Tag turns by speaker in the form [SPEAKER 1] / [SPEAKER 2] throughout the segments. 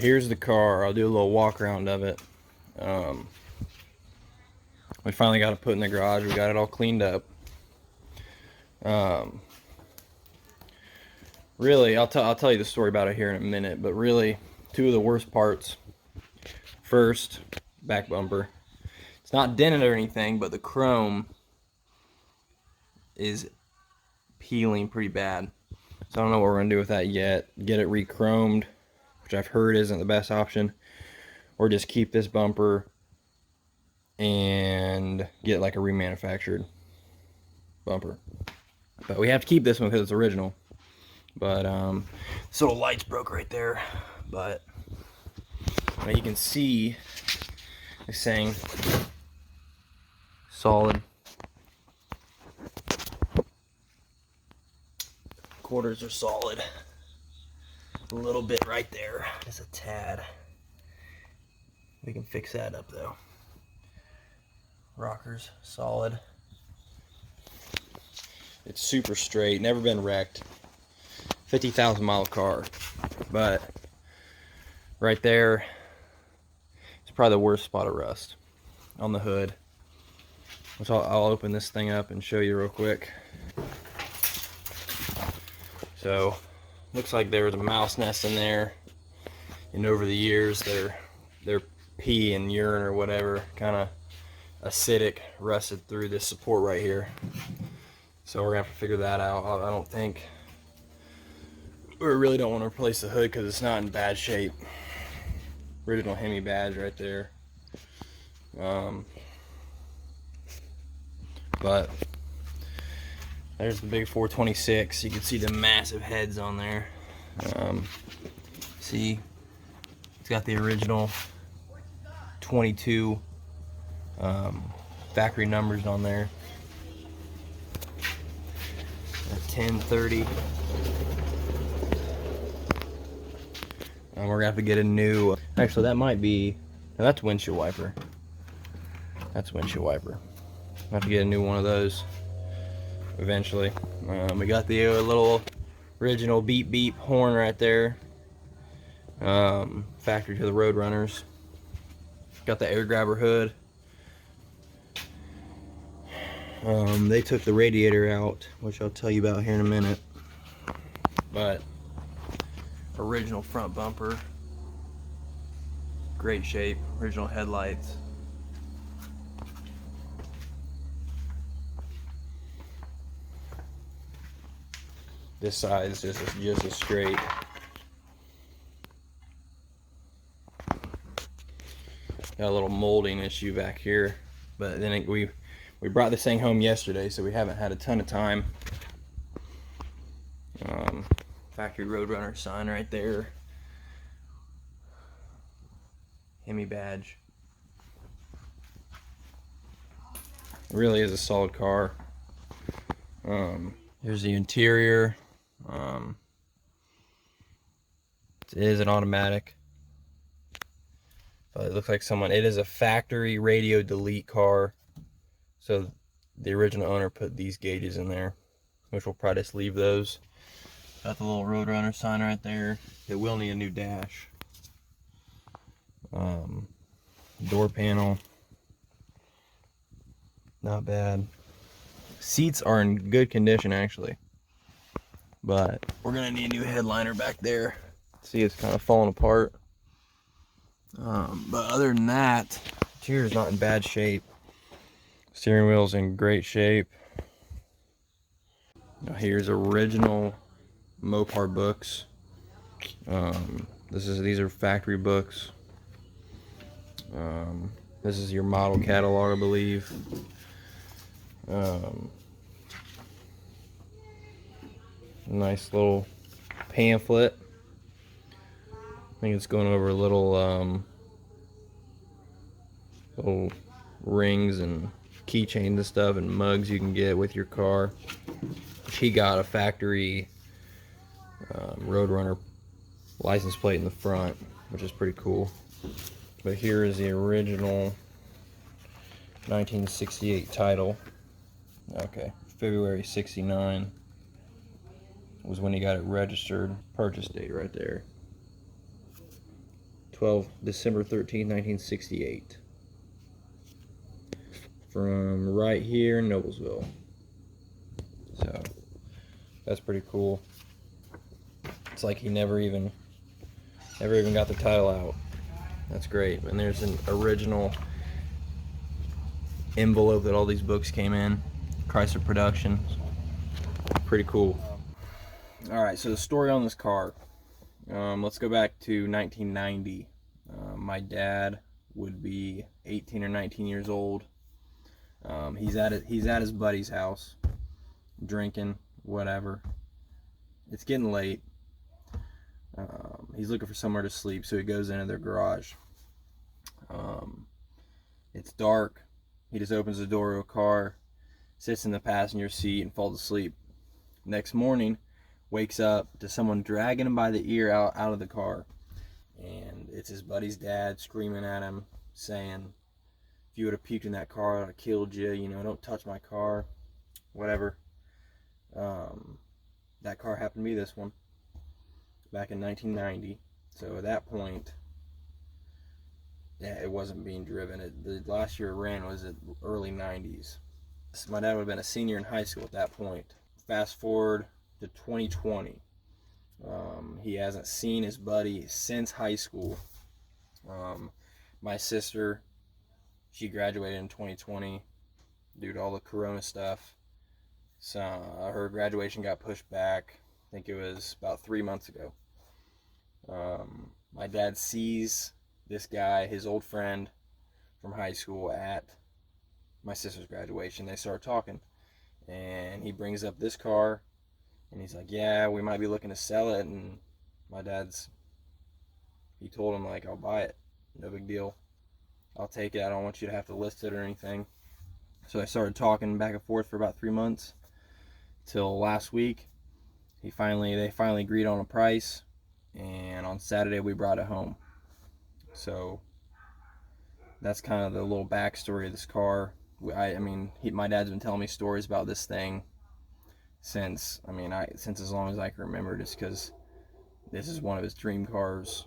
[SPEAKER 1] here's the car. I'll do a little walk around of it. We finally got it put in the garage. We got it all cleaned up. Really, I'll tell you the story about it here in a minute, but really, two of the worst parts. First, back bumper. It's not dented or anything, but the chrome is peeling pretty bad. So I don't know what we're gonna do with that yet. Get it re-chromed, which I've heard isn't the best option, or just keep this bumper and get like a remanufactured bumper. But we have to keep this one because it's original. But this little light's broke right there, but you can see this thing solid. Quarters are solid. A little bit right there, just a tad. We can fix that up though. Rockers solid. It's super straight, never been wrecked. 50,000 mile car, but right there, it's probably the worst spot of rust on the hood. Which I'll open this thing up and show you real quick. So, looks like there was a mouse nest in there, and over the years, their pee and urine or whatever, kind of acidic, rusted through this support right here. So we're gonna have to figure that out. I don't think. We really don't want to replace the hood because it's not in bad shape. Original Hemi badge right there. But there's the big 426. You can see the massive heads on there. See, it's got the original 22 factory numbers on there. 1030. We're gonna have to get a new. Actually, that might be. No, that's windshield wiper. That's windshield wiper. We'll have to get a new one of those eventually. We got the little original beep beep horn right there. Factory to the Roadrunners. Got the air grabber hood. They took the radiator out, which I'll tell you about here in a minute. But original front bumper, great shape. Original headlights. This side is just as straight. Got a little molding issue back here, but then we brought this thing home yesterday, so we haven't had a ton of time. Factory Roadrunner sign right there. Hemi badge. It really is a solid car. Here's the interior. It is an automatic, but it looks like it is a factory radio delete car. So the original owner put these gauges in there, which we'll probably just leave those. Got the little Roadrunner sign right there. It will need a new dash. Door panel, not bad. Seats are in good condition actually, but we're gonna need a new headliner back there. See, it's kind of falling apart. But other than that, interior's not in bad shape. Steering wheel's in great shape. Now here's original Mopar books. These are factory books. This is your model catalog, I believe. Nice little pamphlet. I think it's going over little rings and keychains and stuff and mugs you can get with your car. He got a factory Roadrunner license plate in the front, which is pretty cool. But here is the original 1968 title. Okay, February 69 was when he got it registered. Purchase date right there. December 13th, 1968. From right here in Noblesville. So that's pretty cool. It's like he never even got the title out. That's great. And there's an original envelope that all these books came in. Chrysler production. Pretty cool. Alright, so the story on this car. Let's go back to 1990. My dad would be 18 or 19 years old. He's at his buddy's house, drinking, whatever. It's getting late. He's looking for somewhere to sleep, so he goes into their garage. It's dark. He just opens the door of a car, sits in the passenger seat, and falls asleep. Next morning, wakes up to someone dragging him by the ear out of the car. And it's his buddy's dad screaming at him, saying, if you would have puked in that car, I'd have killed you. You know, don't touch my car. Whatever. That car happened to be this one. Back in 1990. So at that point, yeah, it wasn't being driven. The last year it ran was at early 90s. So my dad would have been a senior in high school at that point. Fast forward to 2020. He hasn't seen his buddy since high school. My sister, she graduated in 2020 due to all the corona stuff. So her graduation got pushed back. I think it was about 3 months ago. My dad sees this guy, his old friend from high school, at my sister's graduation. They start talking, and he brings up this car, and he's like, yeah, we might be looking to sell it. And my dad's, he told him, like, I'll buy it, no big deal, I'll take it, I don't want you to have to list it or anything. So I started talking back and forth for about 3 months till last week. They finally agreed on a price, and on Saturday we brought it home. So that's kind of the little backstory of this car. My dad's been telling me stories about this thing since as long as I can remember, just because this is one of his dream cars,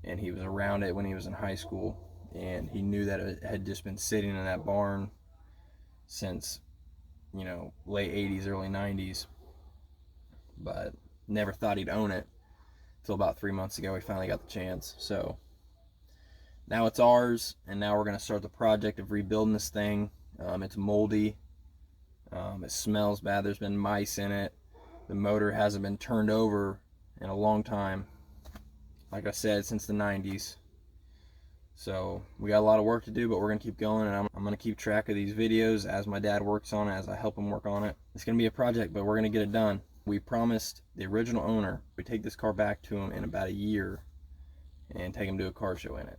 [SPEAKER 1] and he was around it when he was in high school, and he knew that it had just been sitting in that barn since, you know, late 80s, early 90s, but never thought he'd own it until about 3 months ago. He finally got the chance. So now it's ours, and now we're going to start the project of rebuilding this thing. It's moldy. It smells bad. There's been mice in it. The motor hasn't been turned over in a long time. Like I said, since the 90s. So we got a lot of work to do, but we're going to keep going, and I'm going to keep track of these videos as my dad works on it, as I help him work on it. It's going to be a project, but we're going to get it done. We promised the original owner we'd take this car back to him in about a year and take him to a car show in it.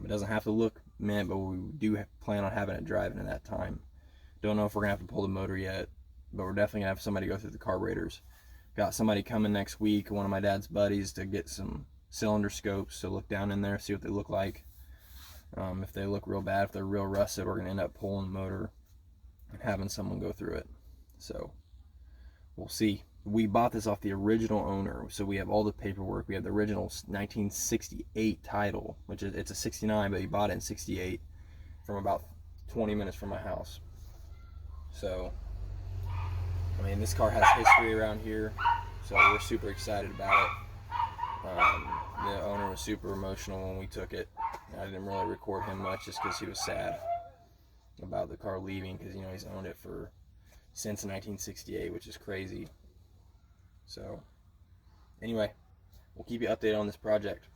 [SPEAKER 1] It doesn't have to look mint, but we do plan on having it driving at that time. Don't know if we're going to have to pull the motor yet, but we're definitely going to have somebody go through the carburetors. Got somebody coming next week, one of my dad's buddies, to get some cylinder scopes to look down in there, see what they look like. If they look real bad, if they're real rusted, we're going to end up pulling the motor and having someone go through it. So we'll see. We bought this off the original owner, so we have all the paperwork. We have the original 1968 title, which is, it's a 69, but he bought it in 68 from about 20 minutes from my house. So, I mean, this car has history around here, so we're super excited about it. The owner was super emotional when we took it. I didn't really record him much just because he was sad about the car leaving, because, you know, he's owned it since 1968, which is crazy. So, anyway, we'll keep you updated on this project.